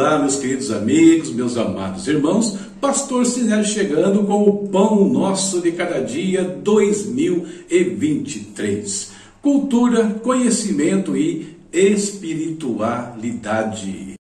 Olá, meus queridos amigos, meus amados irmãos, Pastor Sinélio chegando com o Pão Nosso de Cada Dia 2023. Cultura, conhecimento e espiritualidade.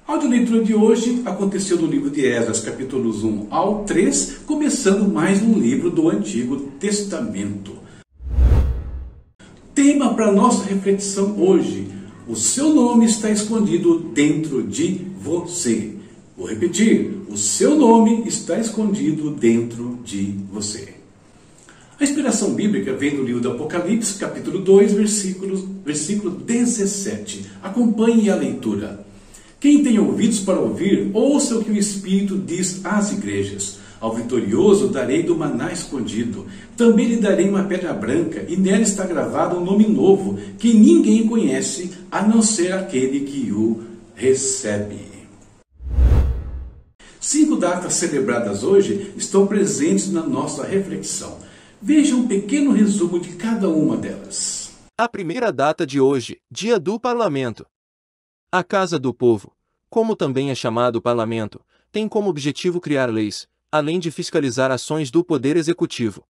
A audioleitura de hoje aconteceu no livro de Esdras, capítulos 1 ao 3, começando mais um livro do Antigo Testamento. Tema para nossa reflexão hoje: o seu nome está escondido dentro de você. Vou repetir: o seu nome está escondido dentro de você. A inspiração bíblica vem do livro do Apocalipse, capítulo 2, versículo 17. Acompanhe a leitura. Quem tem ouvidos para ouvir, ouça o que o Espírito diz às igrejas. Ao vitorioso darei do maná escondido. Também lhe darei uma pedra branca, e nela está gravado um nome novo, que ninguém conhece, a não ser aquele que o recebe. 5 datas celebradas hoje estão presentes na nossa reflexão. Veja um pequeno resumo de cada uma delas. A primeira data de hoje, Dia do Parlamento. A Casa do Povo, como também é chamado Parlamento, tem como objetivo criar leis, além de fiscalizar ações do Poder Executivo.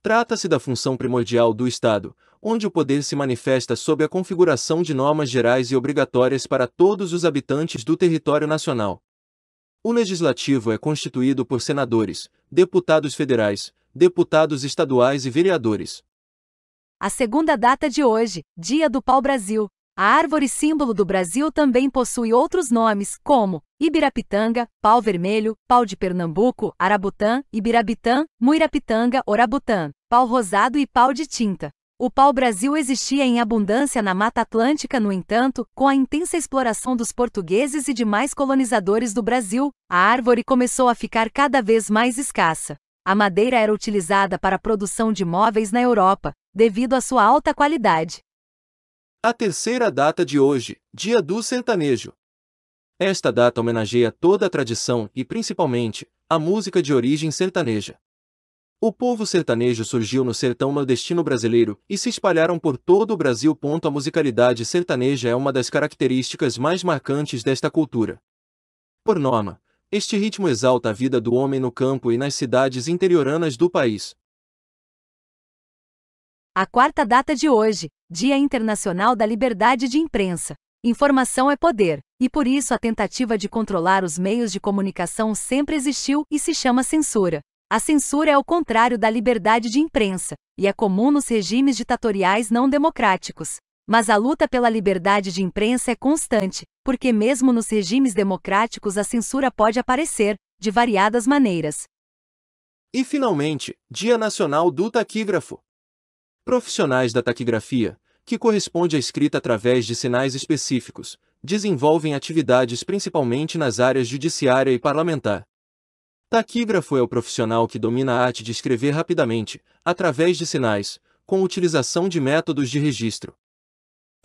Trata-se da função primordial do Estado, onde o poder se manifesta sob a configuração de normas gerais e obrigatórias para todos os habitantes do território nacional. O Legislativo é constituído por senadores, deputados federais, deputados estaduais e vereadores. A segunda data de hoje, Dia do Pau-Brasil. A árvore símbolo do Brasil também possui outros nomes, como Ibirapitanga, pau vermelho, pau de Pernambuco, arabutã, ibirabitã, muirapitanga, orabutã, pau rosado e pau de tinta. O pau-brasil existia em abundância na Mata Atlântica, no entanto, com a intensa exploração dos portugueses e demais colonizadores do Brasil, a árvore começou a ficar cada vez mais escassa. A madeira era utilizada para a produção de móveis na Europa, devido à sua alta qualidade. A terceira data de hoje, Dia do Sertanejo. Esta data homenageia toda a tradição e, principalmente, a música de origem sertaneja. O povo sertanejo surgiu no sertão nordestino brasileiro e se espalharam por todo o Brasil. A musicalidade sertaneja é uma das características mais marcantes desta cultura. Por norma, este ritmo exalta a vida do homem no campo e nas cidades interioranas do país. A quarta data de hoje, Dia Internacional da Liberdade de Imprensa. Informação é poder, e por isso a tentativa de controlar os meios de comunicação sempre existiu e se chama censura. A censura é o contrário da liberdade de imprensa, e é comum nos regimes ditatoriais não democráticos. Mas a luta pela liberdade de imprensa é constante, porque mesmo nos regimes democráticos a censura pode aparecer, de variadas maneiras. E finalmente, Dia Nacional do Taquígrafo. Profissionais da taquigrafia, que corresponde à escrita através de sinais específicos, desenvolvem atividades principalmente nas áreas judiciária e parlamentar. Taquígrafo é o profissional que domina a arte de escrever rapidamente, através de sinais, com utilização de métodos de registro.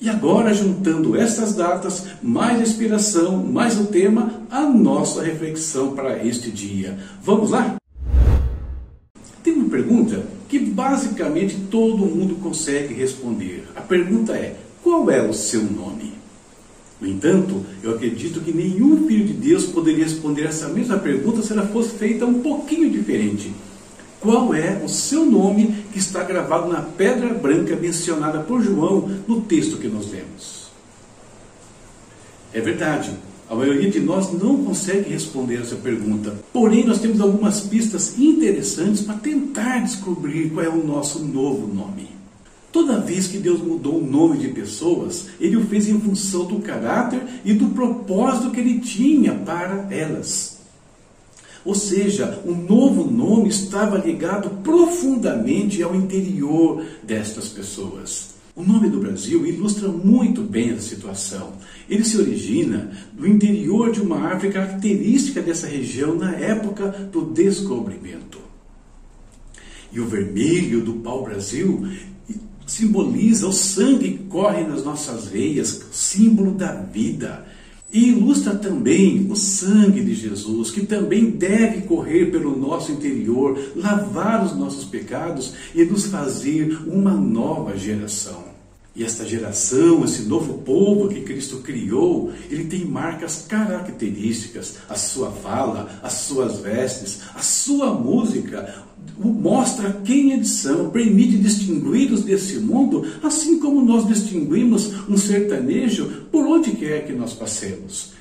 E agora, juntando estas datas, mais a inspiração, mais o tema, a nossa reflexão para este dia. Vamos lá? Tem uma pergunta que basicamente todo mundo consegue responder. A pergunta é: qual é o seu nome? No entanto, eu acredito que nenhum filho de Deus poderia responder essa mesma pergunta se ela fosse feita um pouquinho diferente. Qual é o seu nome que está gravado na pedra branca mencionada por João no texto que nós lemos? É verdade, a maioria de nós não consegue responder essa pergunta. Porém, nós temos algumas pistas interessantes para tentar descobrir qual é o nosso novo nome. Toda vez que Deus mudou o nome de pessoas, Ele o fez em função do caráter e do propósito que Ele tinha para elas. Ou seja, o novo nome estava ligado profundamente ao interior destas pessoas. O nome do Brasil ilustra muito bem essa situação. Ele se origina do interior de uma árvore característica dessa região na época do descobrimento. E o vermelho do pau-brasil simboliza o sangue que corre nas nossas veias, símbolo da vida. E ilustra também o sangue de Jesus, que também deve correr pelo nosso interior, lavar os nossos pecados e nos fazer uma nova geração. E esta geração, esse novo povo que Cristo criou, ele tem marcas características. A sua fala, as suas vestes, a sua música mostra quem eles são, permite distingui-los desse mundo, assim como nós distinguimos um sertanejo por onde quer que nós passemos.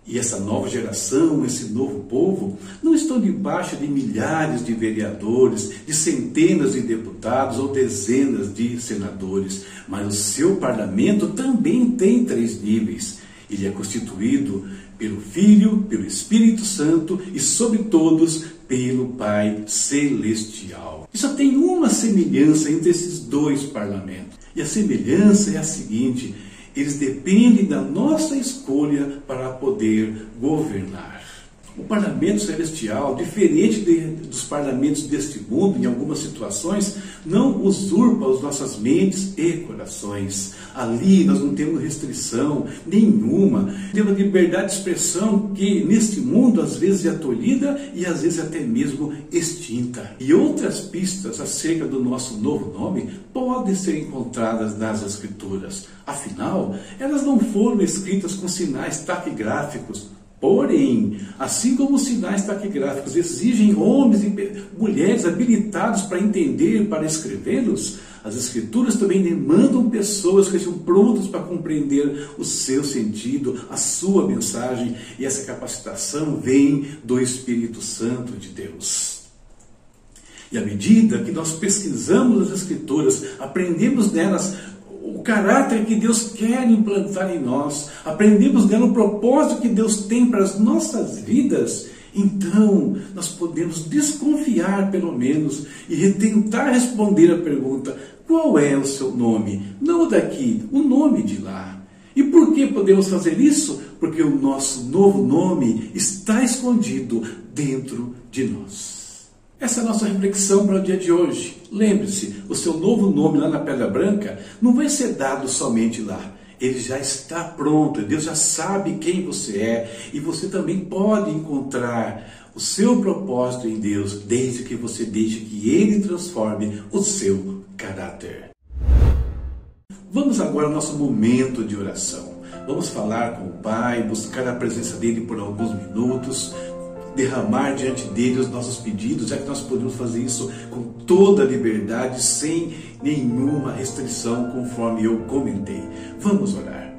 E essa nova geração, esse novo povo, não estão debaixo de milhares de vereadores, de centenas de deputados ou dezenas de senadores, mas o seu parlamento também tem 3 níveis. Ele é constituído pelo Filho, pelo Espírito Santo e, sobre todos, pelo Pai Celestial. E só tem uma semelhança entre esses 2 parlamentos. E a semelhança é a seguinte: eles dependem da nossa escolha para poder governar. O parlamento celestial, diferente dos parlamentos deste mundo, em algumas situações, não usurpa as nossas mentes e corações. Ali nós não temos restrição nenhuma. Temos liberdade de expressão que neste mundo às vezes é tolhida e às vezes até mesmo extinta. E outras pistas acerca do nosso novo nome podem ser encontradas nas Escrituras. Afinal, elas não foram escritas com sinais taquigráficos. Porém, assim como os sinais taquigráficos exigem homens e mulheres habilitados para entender, para escrevê-los, as Escrituras também demandam pessoas que estejam prontas para compreender o seu sentido, a sua mensagem, e essa capacitação vem do Espírito Santo de Deus. E à medida que nós pesquisamos as Escrituras, aprendemos nelas o caráter que Deus quer implantar em nós, aprendemos nela o propósito que Deus tem para as nossas vidas, então nós podemos desconfiar pelo menos e tentar responder a pergunta: qual é o seu nome? Não o daqui, o nome de lá. E por que podemos fazer isso? Porque o nosso novo nome está escondido dentro de nós. Essa é a nossa reflexão para o dia de hoje. Lembre-se, o seu novo nome lá na Pedra Branca não vai ser dado somente lá. Ele já está pronto, Deus já sabe quem você é, e você também pode encontrar o seu propósito em Deus, desde que você deixe que Ele transforme o seu caráter. Vamos agora ao nosso momento de oração. Vamos falar com o Pai, buscar a presença dEle por alguns minutos, derramar diante dele os nossos pedidos, já que nós podemos fazer isso com toda a liberdade, sem nenhuma restrição, conforme eu comentei. Vamos orar.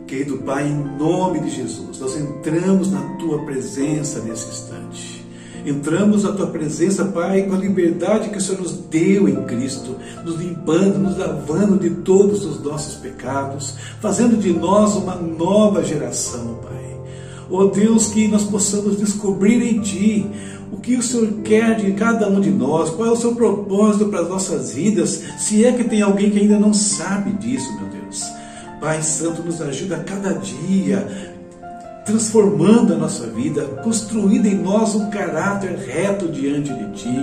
Querido Pai, em nome de Jesus, nós entramos na Tua presença nesse instante. Entramos na Tua presença, Pai, com a liberdade que o Senhor nos deu em Cristo, nos limpando, nos lavando de todos os nossos pecados, fazendo de nós uma nova geração, Pai. Ó Deus, que nós possamos descobrir em Ti o que o Senhor quer de cada um de nós, qual é o seu propósito para as nossas vidas, se é que tem alguém que ainda não sabe disso, meu Deus. Pai Santo, nos ajuda a cada dia, transformando a nossa vida, construindo em nós um caráter reto diante de Ti.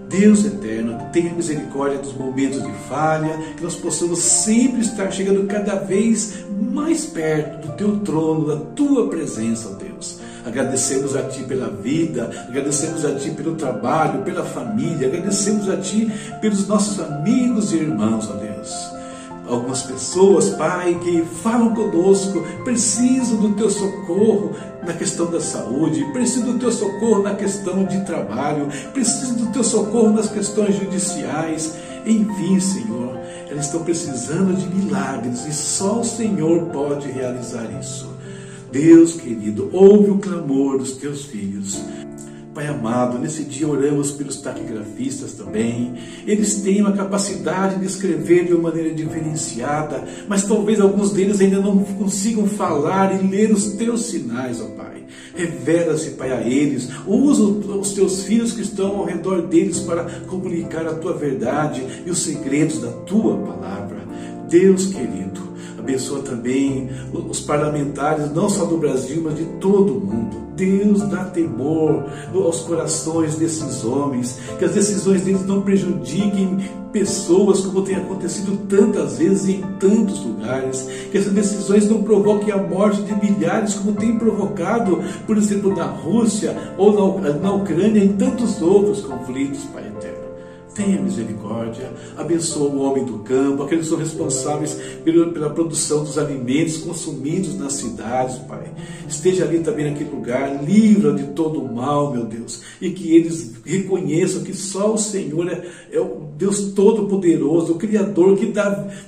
Deus eterno, tenha misericórdia dos momentos de falha, que nós possamos sempre estar chegando cada vez mais perto do Teu trono, da Tua presença, ó Deus. Agradecemos a Ti pela vida, agradecemos a Ti pelo trabalho, pela família, agradecemos a Ti pelos nossos amigos e irmãos, ó Deus. Algumas pessoas, Pai, que falam conosco, precisam do Teu socorro na questão da saúde, precisam do Teu socorro na questão de trabalho, precisam do Teu socorro nas questões judiciais. Enfim, Senhor, elas estão precisando de milagres e só o Senhor pode realizar isso. Deus querido, ouve o clamor dos Teus filhos. Pai amado, nesse dia oramos pelos taquigrafistas também. Eles têm uma capacidade de escrever de uma maneira diferenciada, mas talvez alguns deles ainda não consigam falar e ler os Teus sinais, ó Pai. Revela-se, Pai, a eles. Usa os Teus filhos que estão ao redor deles para comunicar a Tua verdade e os segredos da Tua palavra. Deus querido, abençoa também os parlamentares, não só do Brasil, mas de todo o mundo. Deus, dá temor aos corações desses homens, que as decisões deles não prejudiquem pessoas, como tem acontecido tantas vezes em tantos lugares, que essas decisões não provoquem a morte de milhares, como tem provocado, por exemplo, na Rússia ou na Ucrânia, em tantos outros conflitos, Pai eterno. tenha misericórdia, abençoa o homem do campo, aqueles que são responsáveis pela produção dos alimentos consumidos nas cidades, Pai. Esteja ali também naquele lugar, livra de todo o mal, meu Deus, e que eles reconheçam que só o Senhor é o Deus Todo-Poderoso, o Criador que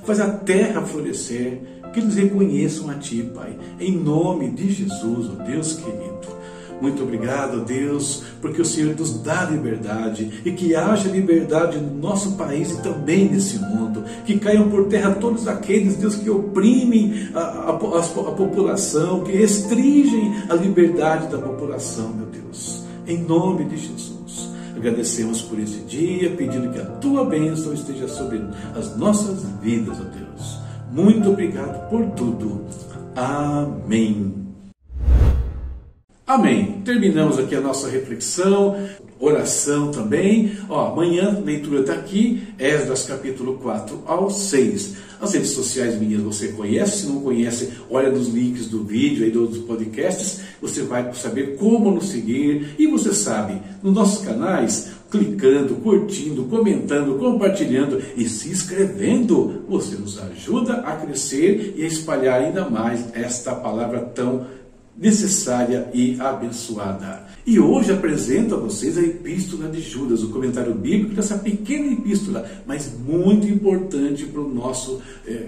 faz a terra florescer, que eles reconheçam a Ti, Pai, em nome de Jesus, ó Deus querido. Muito obrigado, Deus, porque o Senhor nos dá liberdade e que haja liberdade no nosso país e também nesse mundo. Que caiam por terra todos aqueles, Deus, que oprimem a população, que restringem a liberdade da população, meu Deus. Em nome de Jesus. Agradecemos por esse dia, pedindo que a Tua bênção esteja sobre as nossas vidas, ó Deus. Muito obrigado por tudo. Amém. Amém. Terminamos aqui a nossa reflexão, oração também. Amanhã a leitura está aqui, Esdras capítulo 4 ao 6. As redes sociais minhas você conhece, se não conhece, olha nos links do vídeo e dos podcasts, você vai saber como nos seguir. E você sabe, nos nossos canais, clicando, curtindo, comentando, compartilhando e se inscrevendo, você nos ajuda a crescer e a espalhar ainda mais esta palavra tão necessária e abençoada. E hoje apresento a vocês a Epístola de Judas, o comentário bíblico dessa pequena epístola, mas muito importante para o nosso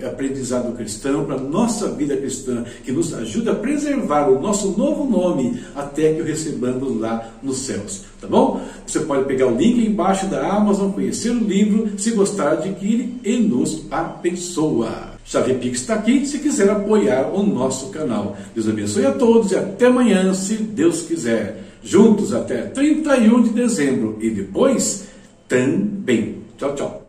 aprendizado cristão, para a nossa vida cristã, que nos ajuda a preservar o nosso novo nome até que o recebamos lá nos céus. Tá bom? Você pode pegar o link embaixo da Amazon, conhecer o livro, se gostar, adquire e nos abençoa. Chave Pix está aqui se quiser apoiar o nosso canal. Deus abençoe a todos e até amanhã, se Deus quiser. Juntos até 31 de dezembro e depois também. Tchau, tchau.